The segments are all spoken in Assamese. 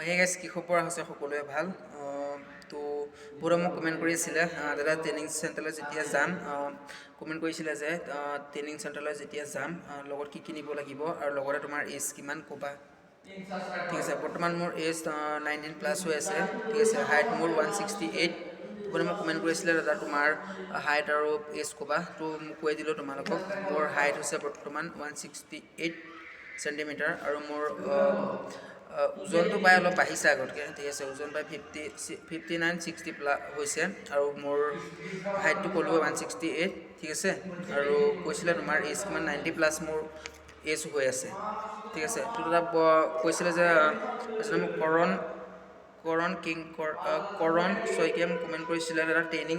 হে গাইজ কি খবৰ হৈছে সকলোৱে ভাল তো বহুতে মোক কমেণ্ট কৰিছিলে দাদা ট্ৰেইনিং চেণ্টাৰলৈ যেতিয়া যাম কমেণ্ট কৰিছিলে যে ট্ৰেইনিং চেণ্টাৰলৈ যেতিয়া যাম লগত কি কিনিব লাগিব আৰু লগতে তোমাৰ এজ কিমান ক'বা ঠিক আছে বৰ্তমান মোৰ এজ 19+ হৈ আছে ঠিক আছে হাইট মোৰ 168 বহুতে মোক কমেণ্ট কৰিছিলে দাদা তোমাৰ হাইট আৰু এজ ক'বা তো মোক কৈ দিলোঁ তোমালোকক মোৰ হাইট হৈছে বৰ্তমান 168 চেণ্টিমিটাৰ আৰু মোৰ ওজনটো প্ৰায় অলপ বাঢ়িছে আগতকৈ ঠিক আছে ওজন প্ৰায় 59-60 হৈছে আৰু মোৰ হাইটটো ক'লোঁ 168 ঠিক আছে আৰু কৈছিলে তোমাৰ এজ কিমান 90+ মোৰ এজ হৈ আছে ঠিক আছে তো দাদা কৈছিলে যে মোক কৰণ শইকীয়াই মোক কমেণ্ট কৰিছিলে দাদা ট্ৰেইনিং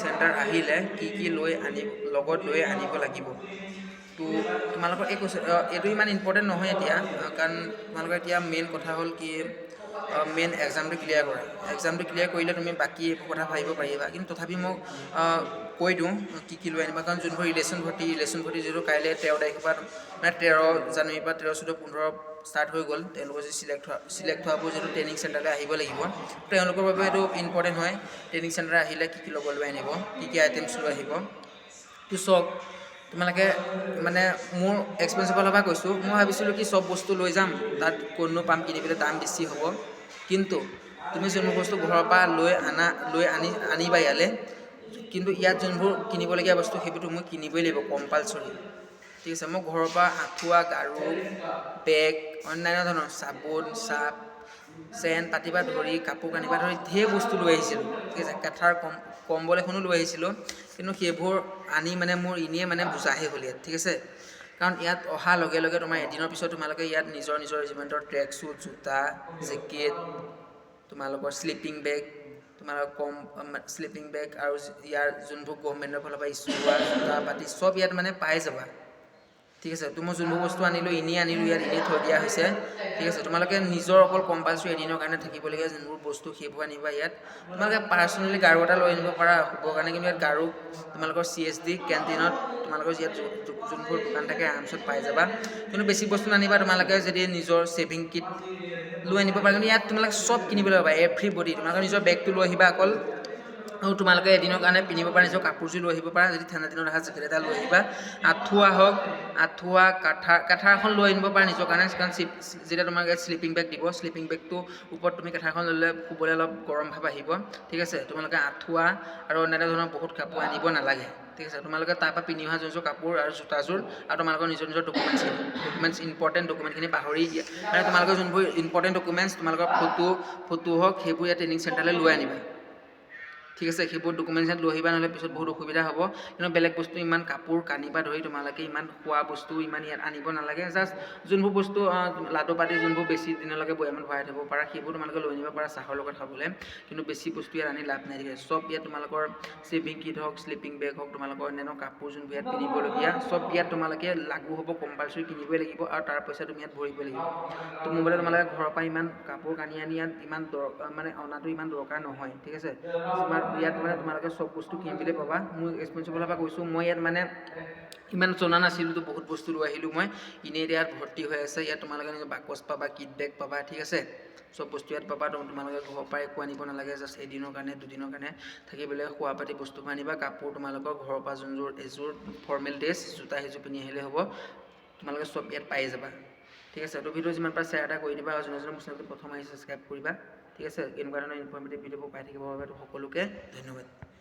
চেণ্টাৰ আহিলে কি লগত লৈ আনিব লাগিব তো তোমালোকৰ এইটো ইমান ইম্পৰ্টেণ্ট নহয় এতিয়া কাৰণ তোমালোকৰ এতিয়া মেইন কথা হ'ল কি মেইন এক্সামটো ক্লিয়াৰ কৰা এক্সামটো ক্লিয়াৰ কৰিলে তুমি বাকী একো কথা ভাবিব পাৰিবা কিন্তু তথাপি মোক কৈ দিওঁ কি লৈ আনিবা কাৰণ যোনবোৰ ৰিলেশ্যন ভৰ্তি যিহেতু কাইলৈ 13 তাৰিখৰ পৰা মানে 13 জানুৱাৰীৰ পৰা 13, 14, 15 ষ্টাৰ্ট হৈ গ'ল তেওঁলোকৰ যদি চিলেক্ট হোৱাবোৰ যিহেতু ট্ৰেইনিং চেণ্টাৰলৈ আহিব লাগিব তেওঁলোকৰ বাবে এইটো ইম্পৰ্টেণ্ট হয় ট্ৰেইনিং চেণ্টাৰ আহিলে কি লগত লৈ আনিব কি আইটেমছ লৈ আহিব তো চাওক তোমালোকে মানে মোৰ এক্সপেৰিয়েঞ্চৰ ফালৰ পৰা কৈছোঁ মই ভাবিছিলোঁ কি চব বস্তু লৈ যাম তাত ক'তনো পাম কিনিবলৈ দাম বেছি হ'ব কিন্তু তুমি যোনবোৰ বস্তু ঘৰৰ পৰা আনিবা ইয়ালৈ কিন্তু ইয়াত যোনবোৰ কিনিবলগীয়া বস্তু সেইবোৰ তুমি কিনিবই লাগিব কম্পালচৰি ঠিক আছে মই ঘৰৰ পৰা আঁঠুৱা গাৰু বেগ অন্যান্য ধৰণৰ চাবোন চাৰ্ফ চেন পাতিবা ধৰি কাপোৰ কানিবা ধৰি ঢেৰ বস্তু লৈ আহিছিলোঁ ঠিক আছে কেথাৰ কম্বল এখনো লৈ আহিছিলোঁ কিন্তু সেইবোৰ আনি মানে মোৰ এনেই মানে বুজাহে হ'ল ইয়াত ঠিক আছে কাৰণ ইয়াত অহাৰ লগে লগে তোমাৰ এদিনৰ পিছত তোমালোকে ইয়াত নিজৰ ৰেজিমেণ্টৰ ট্ৰেক শ্বুট জোতা জেকেট তোমালোকৰ শ্লিপিং বেগ আৰু ইয়াৰ যোনবোৰ গভৰ্ণমেণ্টৰ ফালৰ পৰা ইছ্যু হোৱা জোতা পাতি চব ইয়াত মানে পাই যাবা ঠিক আছে তো মই যোনবোৰ বস্তু আনিলোঁ ইয়াত এনেই থৈ দিয়া হৈছে ঠিক আছে তোমালোকে নিজৰ অকল কম্পালচৰি এদিনৰ কাৰণে থাকিবলগীয়া যোনবোৰ বস্তু সেইবোৰ আনিবা ইয়াত তোমালোকে পাৰ্চনেলি গাৰু এটা লৈ আনিব পাৰা হ'বৰ কাৰণে কিন্তু ইয়াত গাৰু তোমালোকৰ CSD কেণ্টিনত তোমালোকৰ ইয়াত যোনবোৰ দোকান থাকে আৰামছত পাই যাবা কিন্তু বেছি বস্তু নানিবা তোমালোকে যদি নিজৰ ছেভিং কিট লৈ আনিব পাৰা কিন্তু ইয়াত তোমালোকে চব কিনিবলৈ পাবা এভৰিবডি তোমালোকে নিজৰ বেগটো লৈ আহিবা অকল আৰু তোমালোকে এদিনৰ কাৰণে পিন্ধিব পাৰা নিজৰ কাপোৰযোৰ লৈ আহিব পাৰা যদি ঠাণ্ডা দিনত আহা জেকেট এটা লৈ আহিবা আঁঠুৱা কাঠাৰ এখন লৈ আনিব পাৰা নিজৰ কাৰণে কাৰণ যেতিয়া তোমালোকে শ্লিপিং বেগ দিব শ্লিপিং বেগটোৰ ওপৰত তুমি কাঠাৰখন ল'লে শুবলৈ অলপ গৰম ভাৱ আহিব ঠিক আছে তোমালোকে আঁঠুৱা আৰু অন্যান্য ধৰণৰ বহুত কাপোৰ আনিব নালাগে ঠিক আছে তোমালোকে তাৰপৰা পিন্ধি অহা যোনযোৰ কাপোৰ আৰু জোতাযোৰ আৰু তোমালোকৰ নিজৰ ডকুমেণ্টছ ইম্পৰ্টেণ্ট ডকুমেণ্টখিনি পাহৰি মানে তোমালোকৰ যোনবোৰ ইম্পৰ্টেণ্ট ডকুমেণ্টছ তোমালোকৰ ফটো হওক সেইবোৰ ইয়াত ট্ৰেইনিং চেণ্টাৰলৈ লৈ আনিবা ঠিক আছে সেইবোৰ ডকুমেণ্টছ লৈ আহিবা নহ'লে পিছত বহুত অসুবিধা হ'ব কিন্তু বেলেগ বস্তু ইমান কাপোৰ কানিবা ধৰি তোমালোকে ইমান খোৱা বস্তু ইমান ইয়াত আনিব নালাগে জাষ্ট যোনবোৰ বস্তু লাডু পাতি যোনবোৰ বেছি দিনলৈকে বৈয়ামত ভৰাই থ'ব পাৰা সেইবোৰ তোমালোকে লৈ আনিব পাৰা চাহৰ লগত খাবলৈ কিন্তু বেছি বস্তু ইয়াত আনি লাভ নাই থাকে চব ইয়াত তোমালোকৰ ছেভিং কিট হওক শ্লিপিং বেগ হওক তোমালোকৰ অন্যান্য কাপোৰ যোনবোৰ ইয়াত পিন্ধিবলগীয়া চব ইয়াত তোমালোকে লাগু হ'ব কম্পালচৰি কিনিবই লাগিব আৰু তাৰ পইচা তুমি ইয়াত ভৰিবই লাগিব তো মোৰ মতে তোমালোকে ঘৰৰ পৰা ইমান কাপোৰ কানি আনি ইয়াত ইমান মানে অনাটো ইমান দৰকাৰ নহয় ঠিক আছে ইয়াত মানে তোমালোকে চব বস্তু কিনিবলৈ পাবা মোৰ এক্সপেৰিয়েঞ্চৰ ফালৰ পৰা কৈছোঁ মই ইয়াত মানে ইমান জনা নাছিলোঁ তো বহুত বস্তু লৈ আহিলোঁ মই এনেই ইয়াত ভৰ্তি হৈ আছে ইয়াত তোমালোকে নিজৰ বাকচ পাবা কিট বেগ পাবা ঠিক আছে চব বস্তু ইয়াত পাবা তোমালোকে ঘৰৰ পৰা একো আনিব নালাগে জাষ্ট এদিনৰ কাৰণে দুদিনৰ কাৰণে থাকিবলৈ খোৱা পাতি বস্তু আনিবা কাপোৰ তোমালোকৰ ঘৰৰ পৰা এযোৰ ফৰ্মেল ড্ৰেছ জোতা সেইযোৰ পিন্ধি আহিলে হ'ব তোমালোকে চব ইয়াত পাই যাবা ঠিক আছে তো ভিডিঅ' যিমান পাৰা শ্বেয়াৰ এটা কৰি দিবা আৰু যোনে মোৰ চেনেলটো প্ৰথম আহি ছাবস্ক্ৰাইব কৰিবা ঠিক আছে এনেকুৱা ধৰণৰ ইনফৰ্মেটিভ ভিডিঅ'বোৰ পাই থাকিবৰ বাবে সকলোকে ধন্যবাদ